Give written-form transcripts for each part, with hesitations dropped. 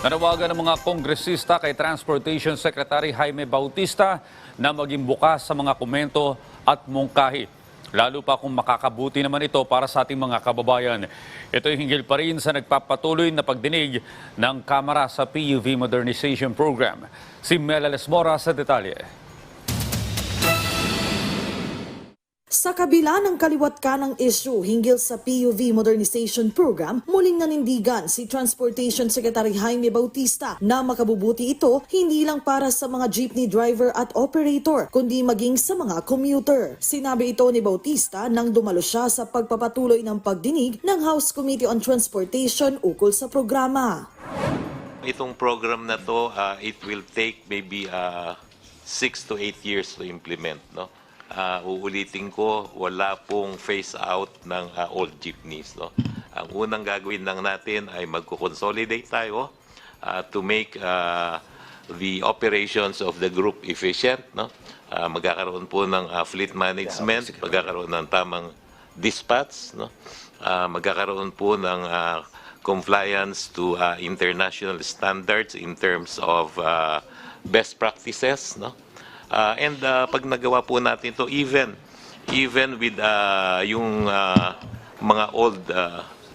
Nanawagan ng mga kongresista kay Transportation Secretary Jaime Bautista na maging bukas sa mga komento at mungkahi. Lalo pa kung makakabuti naman ito para sa ating mga kababayan. Ito ay hinggil pa rin sa nagpapatuloy na pagdinig ng Kamara sa PUV Modernization Program. Si Melales Mora sa detalye. Sa kabila ng kaliwat kanang issue hinggil sa PUV Modernization Program, muling nanindigan si Transportation Secretary Jaime Bautista na makabubuti ito hindi lang para sa mga jeepney driver at operator, kundi maging sa mga commuter. Sinabi ito ni Bautista nang dumalo siya sa pagpapatuloy ng pagdinig ng House Committee on Transportation ukol sa programa. Itong program na to, it will take maybe 6 to 8 years to implement, no? Uulitin ko, wala pong phase out ng old jeepneys, no? Ang unang gagawin lang natin ay magko-consolidate tayo to make the operations of the group efficient, no? Magkakaroon po ng fleet management, magkakaroon ng tamang dispatch, no? Magkakaroon po ng compliance to international standards in terms of best practices, no? And pag nagawa po natin to, even with yung mga old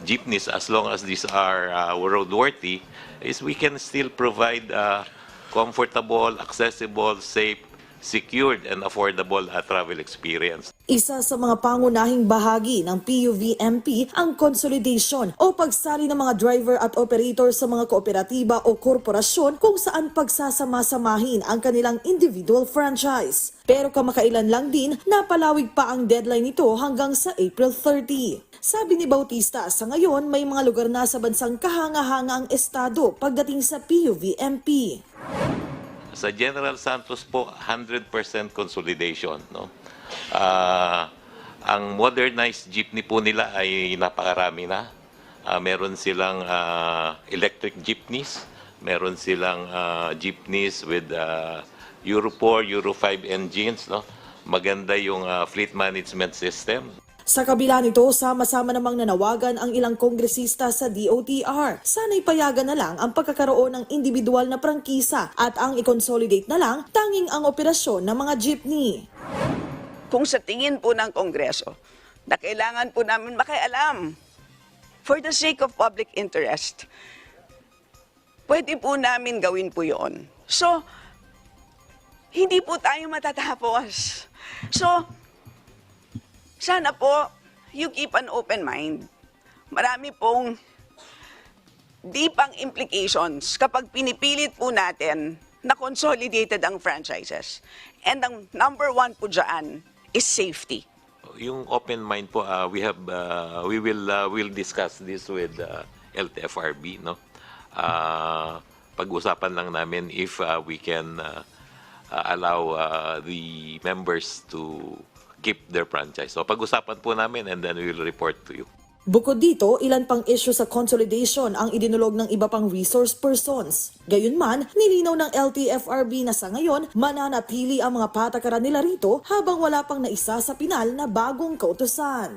jeepneys, as long as these are roadworthy, is we can still provide comfortable, accessible, safe, secured, and affordable travel experience. Isa sa mga pangunahing bahagi ng PUV-MP ang consolidation o pagsali ng mga driver at operator sa mga kooperatiba o korporasyon kung saan pagsasama-samahin ang kanilang individual franchise. Pero kamakailan lang din, napalawig pa ang deadline nito hanggang sa April 30. Sabi ni Bautista, sa ngayon may mga lugar na sa bansang kahanga-hanga ang estado pagdating sa PUV-MP. Sa General Santos po, 100% consolidation, no? Ang modernized jeepney po nila ay napakarami na. Meron silang electric jeepneys, meron silang jeepneys with Euro 4, Euro 5 engines, no? Maganda yung fleet management system. Sa kabila nito, sama-sama namang nanawagan ang ilang kongresista sa DOTR. Sana'y payagan na lang ang pagkakaroon ng individual na prangkisa at ang i-consolidate na lang tanging ang operasyon ng mga jeepney. Kung sa tingin po ng Kongreso na kailangan po namin makialam for the sake of public interest, pwede po namin gawin po yun. So, hindi po tayo matatapos. So, sana po, you keep an open mind. Marami pong deep ang implications kapag pinipilit po natin na consolidated ang franchises. And ang number one po dyan is safety. Yung open mind po, we'll discuss this with LTFRB, no? Pag-usapan lang namin if we can allow the members to keep their franchise. So pag-usapan po namin and then we will report to you. Bukod dito, ilan pang issue sa consolidation ang idinulog ng iba pang resource persons. Gayunman, nilinaw ng LTFRB na sa ngayon mananatili ang mga patakaran nila rito habang wala pang naisa sa pinal na bagong kautusan.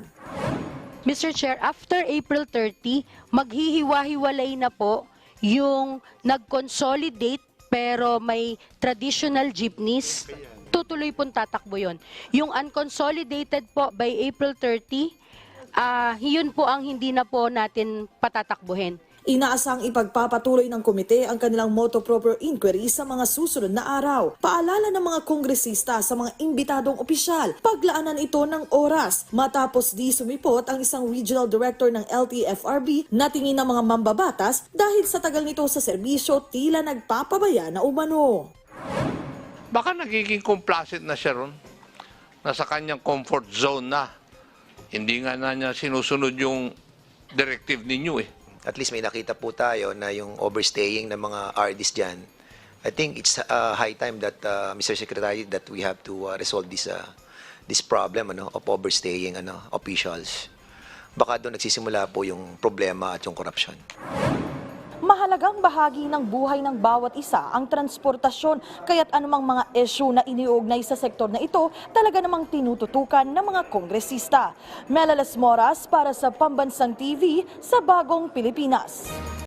Mr. Chair, after April 30, maghihiwa-hiwalay na po yung nag-consolidate pero may traditional jeepneys. Tutuloy pong tatakbo yun. Yung unconsolidated po by April 30, yun po ang hindi na po natin patatakbuhin. Inaasang ipagpapatuloy ng komite ang kanilang motu proprio inquiry sa mga susunod na araw. Paalala ng mga kongresista sa mga imbitadong opisyal, paglaanan ito ng oras. Matapos di sumipot ang isang regional director ng LTFRB na tingin ng mga mambabatas dahil sa tagal nito sa serbisyo tila nagpapabaya na umano. Baka nagiging complacent na siya ron. Nasa kanyang comfort zone na. Hindi nga na niya sinusunod yung directive ninyo eh. At least may nakita po tayo na yung overstaying ng mga RDs dyan. I think it's high time that, Mr. Secretary, that we have to resolve this problem of overstaying officials. Baka doon nagsisimula po yung problema at yung corruption. Mahalagang bahagi ng buhay ng bawat isa ang transportasyon, kaya't anumang mga issue na iniuugnay sa sektor na ito talaga namang tinututukan ng mga kongresista. Melales Moras para sa Pambansang TV sa Bagong Pilipinas.